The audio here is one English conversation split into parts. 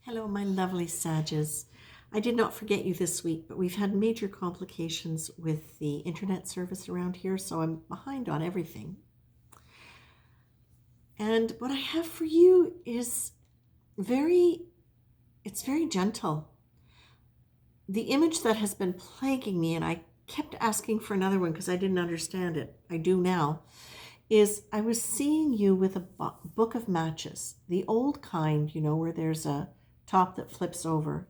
Hello, my lovely Sages. I did not forget you this week, but we've had major complications with the internet service around here, so I'm behind on everything. And what I have for you is it's very gentle. The image that has been plaguing me, and I kept asking for another one because I didn't understand it, I do now, is I was seeing you with a book of matches, the old kind, where there's a top that flips over.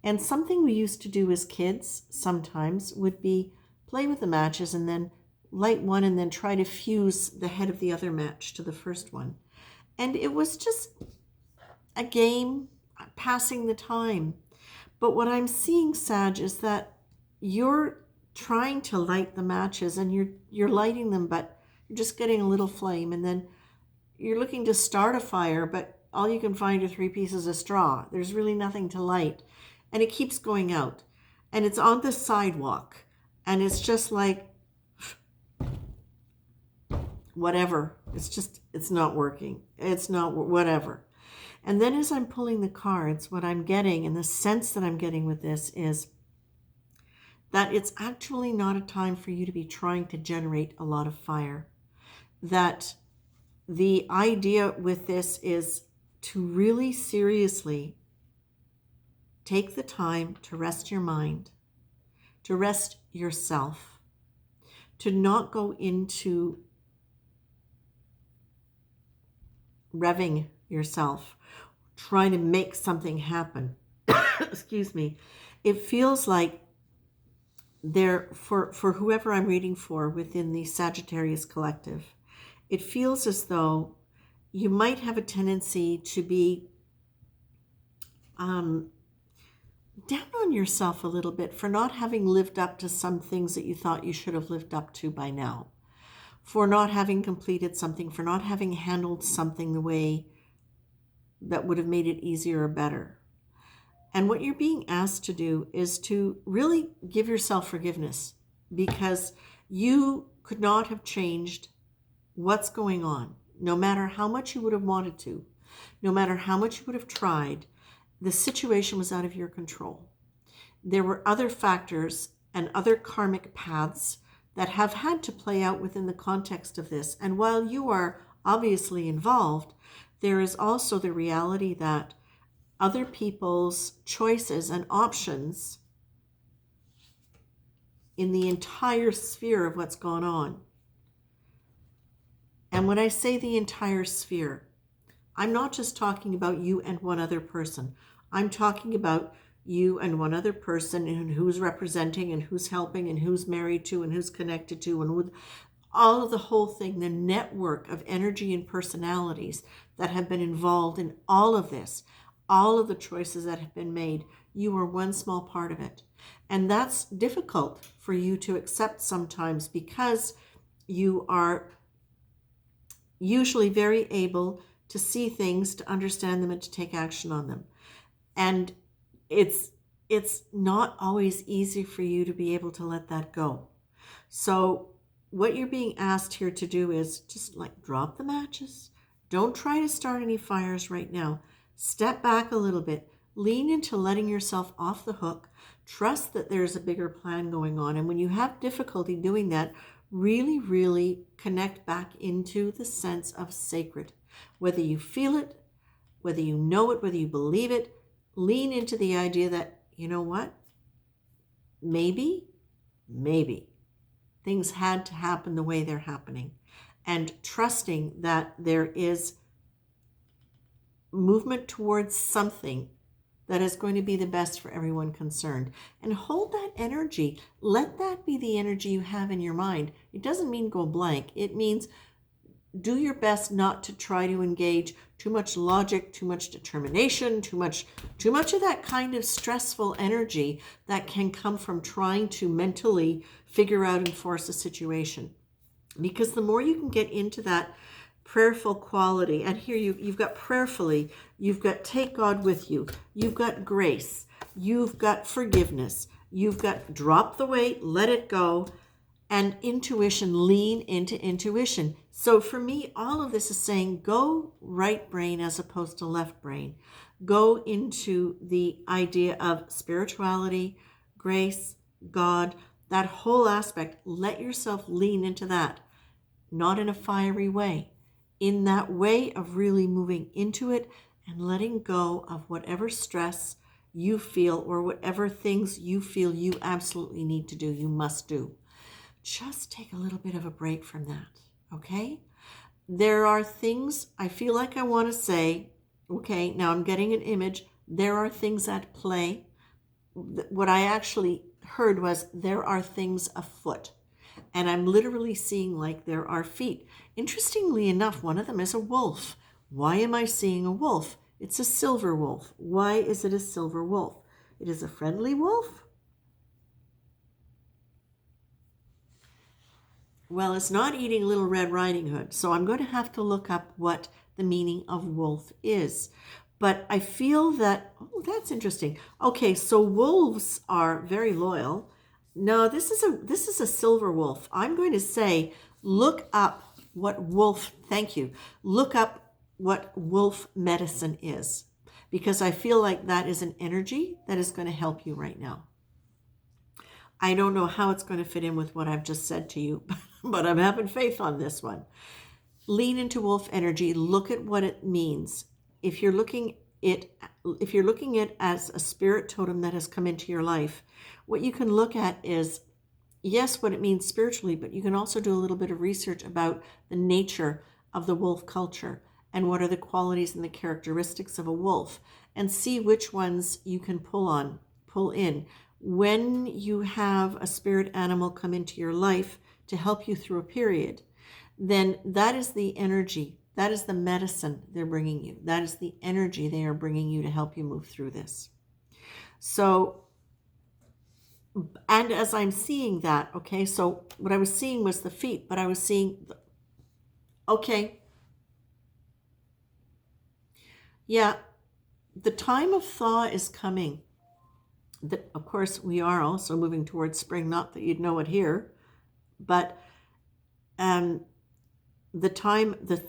And something we used to do as kids sometimes would be play with the matches and then light one and then try to fuse the head of the other match to the first one. And it was just a game, passing the time. But what I'm seeing, Sag, is that you're trying to light the matches and you're lighting them, but you're just getting a little flame, and then you're looking to start a fire, but all you can find are 3 pieces of straw. There's really nothing to light. And it keeps going out. And it's on the sidewalk. And it's just like, whatever. It's not working. It's not, whatever. And then as I'm pulling the cards, what I'm getting, and the sense that I'm getting with this is that it's actually not a time for you to be trying to generate a lot of fire. That the idea with this is to really seriously take the time to rest your mind, to rest yourself, to not go into revving yourself, trying to make something happen. Excuse me. It feels like for whoever I'm reading for within the Sagittarius collective, it feels as though you might have a tendency to be down on yourself a little bit for not having lived up to some things that you thought you should have lived up to by now, for not having completed something, for not having handled something the way that would have made it easier or better. And what you're being asked to do is to really give yourself forgiveness, because you could not have changed what's going on, no matter how much you would have wanted to, no matter how much you would have tried. The situation was out of your control. There were other factors and other karmic paths that have had to play out within the context of this. And while you are obviously involved, there is also the reality that other people's choices and options in the entire sphere of what's gone on. And when I say the entire sphere, I'm not just talking about you and one other person. I'm talking about you and one other person, and who's representing and who's helping and who's married to and who's connected to, and with all of the whole thing, the network of energy and personalities that have been involved in all of this, all of the choices that have been made. You are one small part of it. And that's difficult for you to accept sometimes, because you are usually very able to see things, to understand them, and to take action on them. And it's not always easy for you to be able to let that go. So what you're being asked here to do is just like drop the matches. Don't try to start any fires right now. Step back a little bit. Lean into letting yourself off the hook. Trust that there's a bigger plan going on. And when you have difficulty doing that, really, really connect back into the sense of sacred. Whether you feel it, whether you know it, whether you believe it, lean into the idea that, you know what? Maybe things had to happen the way they're happening. And trusting that there is movement towards something that is going to be the best for everyone concerned. And hold that energy. Let that be the energy you have in your mind. It doesn't mean go blank. It means do your best not to try to engage too much logic, too much determination, too much of that kind of stressful energy that can come from trying to mentally figure out and force a situation. Because the more you can get into that prayerful quality, and here you've got prayerfully, you've got take God with you, you've got grace, you've got forgiveness, you've got drop the weight, let it go, and intuition, lean into intuition. So for me, all of this is saying go right brain as opposed to left brain. Go into the idea of spirituality, grace, God, that whole aspect. Let yourself lean into that, not in a fiery way, in that way of really moving into it and letting go of whatever stress you feel or whatever things you feel you absolutely need to do, you must do. Just take a little bit of a break from that, okay? There are things I feel like I want to say, okay, now I'm getting an image. There are things at play. What I actually heard was there are things afoot. And I'm literally seeing like there are feet. Interestingly enough, one of them is a wolf. Why am I seeing a wolf? It's a silver wolf. Why is it a silver wolf? It is a friendly wolf? Well, it's not eating Little Red Riding Hood, so I'm going to have to look up what the meaning of wolf is. But I feel that, oh, that's interesting. Okay, so wolves are very loyal. No, this is a silver wolf. I'm going to say, look up what wolf, thank you. Look up what wolf medicine is, because I feel like that is an energy that is going to help you right now. I don't know how it's going to fit in with what I've just said to you, but I'm having faith on this one. Lean into wolf energy. Look at what it means. If you're looking at it as a spirit totem that has come into your life, what you can look at is, yes, what it means spiritually, but you can also do a little bit of research about the nature of the wolf culture and what are the qualities and the characteristics of a wolf, and see which ones you can pull in. When you have a spirit animal come into your life to help you through a period, then that is the energy, that is the medicine they're bringing you. That is the energy they are bringing you to help you move through this. So, and as I'm seeing that, okay, so what I was seeing was the feet, but I was seeing, okay, yeah, the time of thaw is coming. Of course, we are also moving towards spring, not that you'd know it here, but the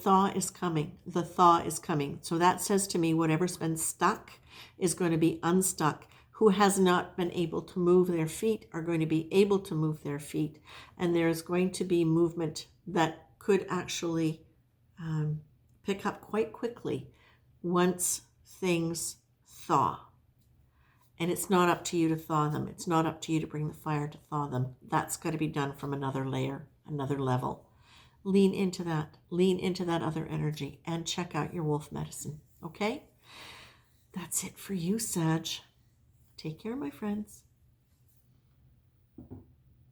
thaw is coming. The thaw is coming. So that says to me, whatever's been stuck is going to be unstuck. Who has not been able to move their feet are going to be able to move their feet. And there's going to be movement that could actually pick up quite quickly once things thaw. And it's not up to you to thaw them. It's not up to you to bring the fire to thaw them. That's got to be done from another layer, another level. Lean into that other energy, and check out your wolf medicine, okay? That's it for you, Sag. Take care, my friends.